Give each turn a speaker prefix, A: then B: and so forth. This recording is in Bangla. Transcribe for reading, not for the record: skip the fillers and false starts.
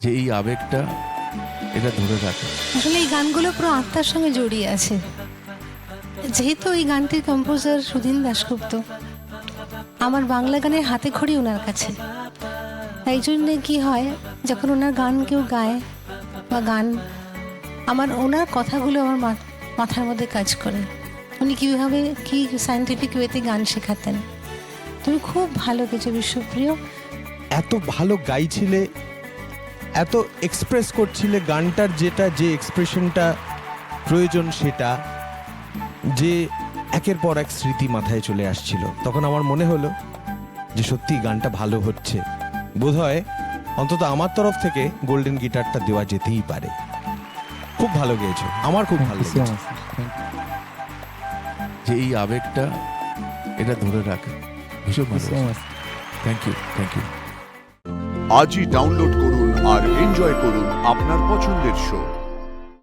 A: যে এই আবেগটা এটা ধরে রাখে।
B: আসলে এই গানগুলো পুরো আত্মার সঙ্গে জড়িয়ে আছে। যেহেতু এই গানটির কম্পোজার সুধীন দাশগুপ্ত, আমার বাংলা গানের হাতে খড়ি ওনার কাছে। তাই জন্যে কি হয়, যখন ওনার গান কেউ গায় বা গান, আমার ওনার কথাগুলো আমার মাথার মধ্যে কাজ করে। উনি কীভাবে কি সায়েন্টিফিক ওয়েতে গান শেখাতেন। তুমি খুব ভালো গেছো বিশ্বপ্রিয়।
C: এত ভালো গাইছিলে, এত এক্সপ্রেস করছিলে গানটার, যে এক্সপ্রেশনটা প্রয়োজন, সেটা যে একের পর এক স্মৃতি মাথায় চলে আসছিল। তখন আমার মনে হলো যে সত্যি গানটা ভালো হচ্ছে, বোধহয় অন্তত আমার তরফ থেকে গোল্ডেন গিটারটা দেওয়া যেতেই পারে। খুব ভালো গেয়েছো, আমার খুব ভালো লেগেছে।
A: যে এই আবেগটা এটা ধরে রাখে, ভীষণ ভালো। Thank you, thank you.
D: আজই ডাউনলোড করুন আর এনজয় করুন আপনার পছন্দের শো।